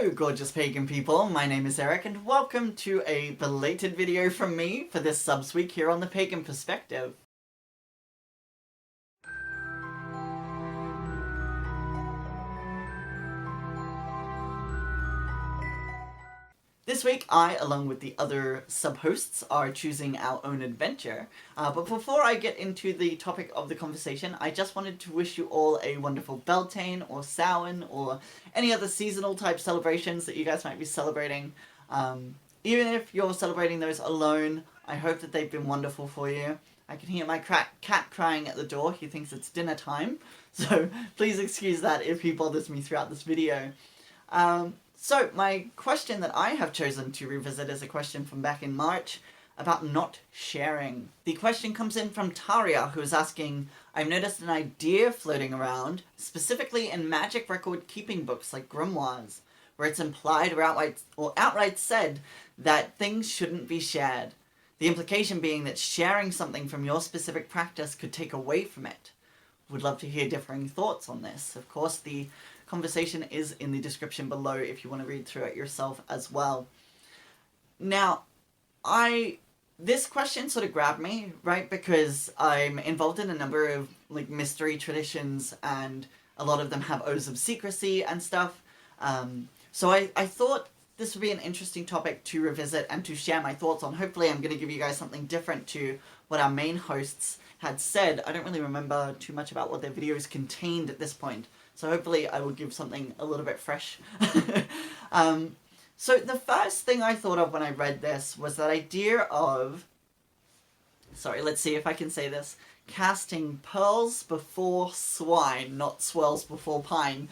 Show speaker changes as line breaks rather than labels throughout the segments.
Hello gorgeous pagan people, my name is Eric and welcome to a belated video from me for this subs week here on the Pagan Perspective. This week I, along with the other sub-hosts, are choosing our own adventure. But before I get into the topic of the conversation, I just wanted to wish you all a wonderful Beltane or Samhain or any other seasonal type celebrations that you guys might be celebrating. Even if you're celebrating those alone, I hope that they've been wonderful for you. I can hear my cat crying at the door. He thinks it's dinner time. So please excuse that if he bothers me throughout this video. So my question that I have chosen to revisit is a question from back in March about not sharing. The question comes in from Taria, who is asking, I've noticed an idea floating around, specifically in magic record keeping books like grimoires, where it's implied or outright said that things shouldn't be shared. The implication being that sharing something from your specific practice could take away from it. Would love to hear differing thoughts on this. Of course, the conversation is in the description below if you want to read through it yourself as well. Now, this question sort of grabbed me, right, because I'm involved in a number of mystery traditions and a lot of them have oaths of secrecy and stuff. So I thought this would be an interesting topic to revisit and to share my thoughts on. Hopefully I'm going to give you guys something different to what our main hosts had said. I don't really remember too much about what their videos contained at this point. So hopefully I will give something a little bit fresh. So the first thing I thought of when I read this was that idea of, sorry, let's see if I can say this, casting pearls before swine, not swirls before pine,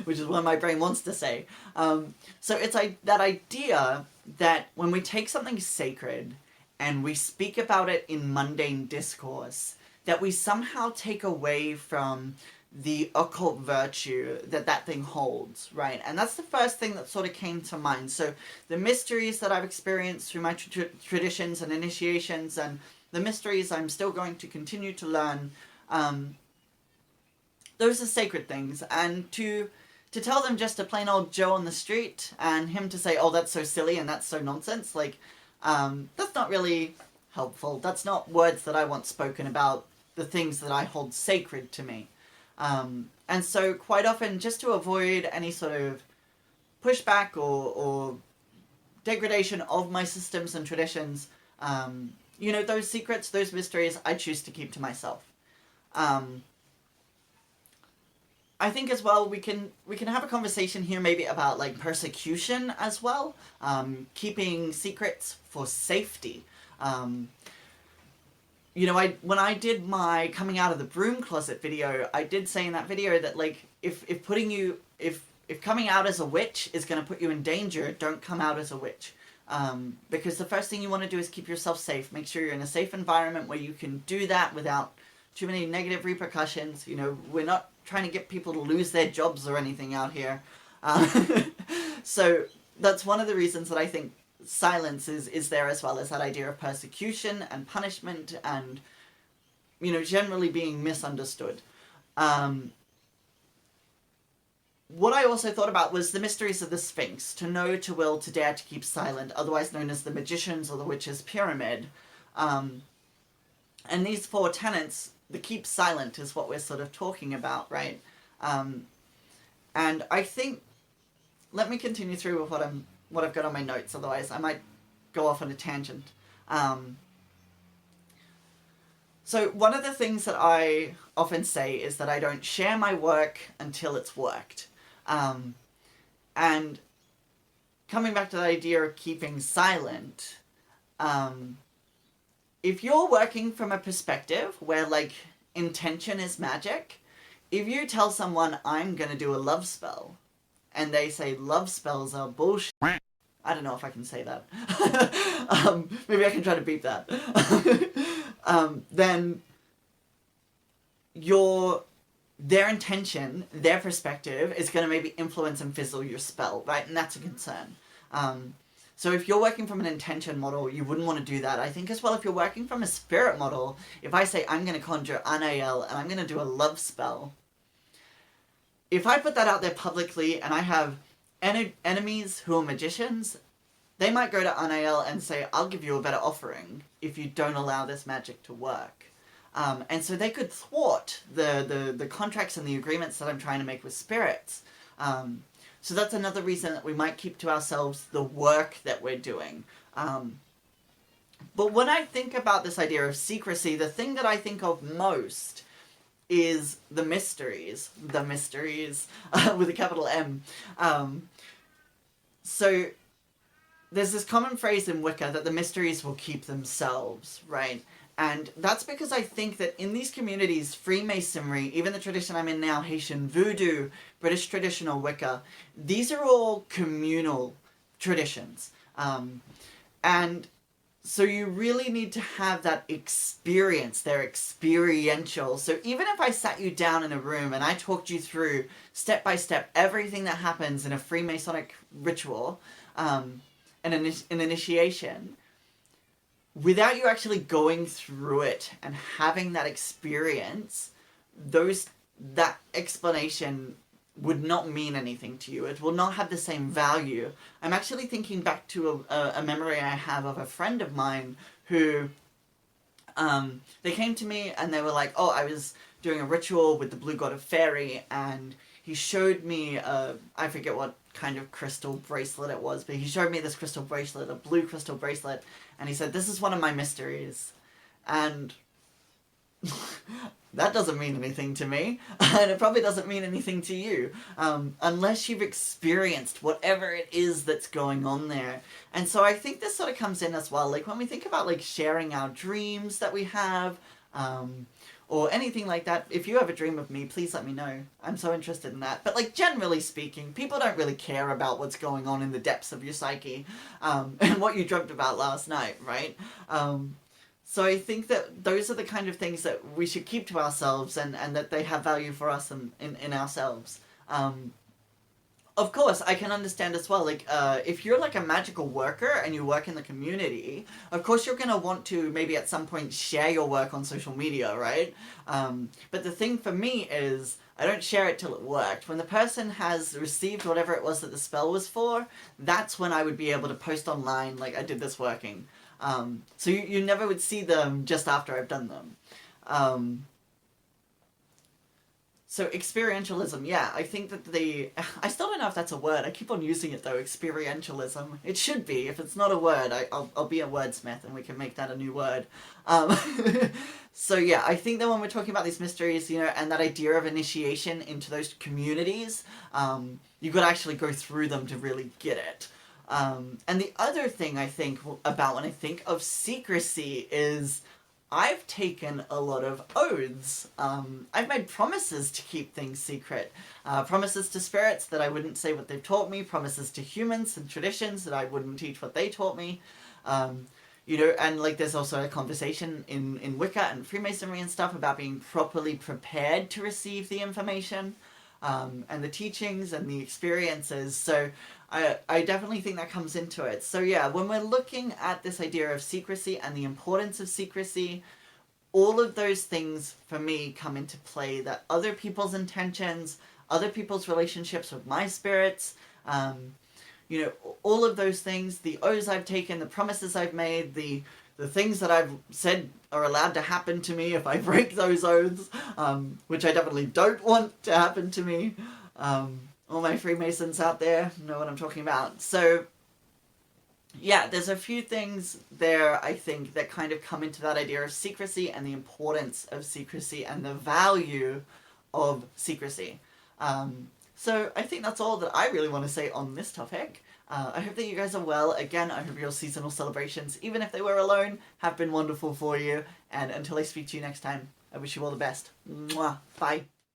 which is what my brain wants to say. So it's that idea that when we take something sacred and we speak about it in mundane discourse, that we somehow take away from the occult virtue that thing holds, right? And that's the first thing that sort of came to mind. So the mysteries that I've experienced through my traditions and initiations, and the mysteries I'm still going to continue to learn, those are sacred things. And to tell them just a plain old Joe on the street and him to say, oh, that's so silly and that's so nonsense, that's not really helpful. That's not words that I want spoken about the things that I hold sacred to me. And so quite often, just to avoid any sort of pushback or degradation of my systems and traditions, those secrets, those mysteries, I choose to keep to myself. I think as well we can have a conversation here maybe about persecution as well, keeping secrets for safety. When I did my coming out of the broom closet video, I did say in that video that if coming out as a witch is going to put you in danger, don't come out as a witch. Because the first thing you want to do is keep yourself safe. Make sure you're in a safe environment where you can do that without too many negative repercussions. We're not trying to get people to lose their jobs or anything out here. So that's one of the reasons that I think silence is there, as well as that idea of persecution and punishment and, generally being misunderstood. What I also thought about was the mysteries of the Sphinx, to know, to will, to dare, to keep silent, otherwise known as the Magician's or the Witch's Pyramid. And these four tenets, the keep silent is what we're sort of talking about, right? And I think, let me continue through with what I've got on my notes, otherwise I might go off on a tangent. So one of the things that I often say is that I don't share my work until it's worked. And coming back to the idea of keeping silent, if you're working from a perspective where intention is magic, if you tell someone I'm gonna do a love spell, and they say love spells are bullshit, I don't know if I can say that. Maybe I can try to beat that. Then their intention, their perspective is going to maybe influence and fizzle your spell, right? And that's a concern. So if you're working from an intention model, you wouldn't want to do that. I think as well, if you're working from a spirit model, if I say I'm going to conjure Anael and I'm going to do a love spell, if I put that out there publicly and I have enemies who are magicians, they might go to Anael and say, I'll give you a better offering if you don't allow this magic to work. And so they could thwart the contracts and the agreements that I'm trying to make with spirits. So that's another reason that we might keep to ourselves the work that we're doing. But when I think about this idea of secrecy, the thing that I think of most is the mysteries. The mysteries, with a capital M. So there's this common phrase in Wicca that the mysteries will keep themselves, right? And that's because I think that in these communities, Freemasonry, even the tradition I'm in now, Haitian Voodoo, British traditional Wicca, these are all communal traditions. And so you really need to have that experience. They're experiential. So even if I sat you down in a room and I talked you through, step by step, everything that happens in a Freemasonic ritual, an initiation, without you actually going through it and having that experience, that explanation would not mean anything to you. It will not have the same value. I'm actually thinking back to a memory I have of a friend of mine who, they came to me and they were like, oh, I was doing a ritual with the blue god of fairy, and he showed me, I forget what kind of crystal bracelet it was, but he showed me this crystal bracelet, a blue crystal bracelet, and he said, this is one of my mysteries. And that doesn't mean anything to me, and it probably doesn't mean anything to you, unless you've experienced whatever it is that's going on there. And so I think this sort of comes in as well, like when we think about like sharing our dreams that we have, or anything like that. If you have a dream of me, please let me know. I'm so interested in that. But like generally speaking, people don't really care about what's going on in the depths of your psyche, and what you dreamt about last night, right? So I think that those are the kind of things that we should keep to ourselves, and that they have value for us in ourselves. Of course, I can understand as well, like, if you're like a magical worker and you work in the community, of course you're going to want to maybe at some point share your work on social media, right? But the thing for me is, I don't share it till it worked. When the person has received whatever it was that the spell was for, that's when I would be able to post online, like, I did this working. So you never would see them just after I've done them. So experientialism, yeah, I think that I still don't know if that's a word. I keep on using it though, experientialism. It should be. If it's not a word, I'll be a wordsmith and we can make that a new word. So yeah, I think that when we're talking about these mysteries, and that idea of initiation into those communities, you've got to actually go through them to really get it. And the other thing I think about when I think of secrecy is I've taken a lot of oaths. I've made promises to keep things secret. Promises to spirits that I wouldn't say what they've taught me. Promises to humans and traditions that I wouldn't teach what they taught me. And like there's also a conversation in Wicca and Freemasonry and stuff about being properly prepared to receive the information, and the teachings and the experiences. So I definitely think that comes into it. So yeah, when we're looking at this idea of secrecy and the importance of secrecy, all of those things for me come into play, that other people's intentions, other people's relationships with my spirits, all of those things, the oaths I've taken, the promises I've made, the things that I've said are allowed to happen to me if I break those oaths, which I definitely don't want to happen to me. All my Freemasons out there know what I'm talking about. So, yeah, there's a few things there, I think, that kind of come into that idea of secrecy and the importance of secrecy and the value of secrecy. So I think that's all that I really want to say on this topic. I hope that you guys are well. Again, I hope your seasonal celebrations, even if they were alone, have been wonderful for you. And until I speak to you next time, I wish you all the best. Mwah. Bye.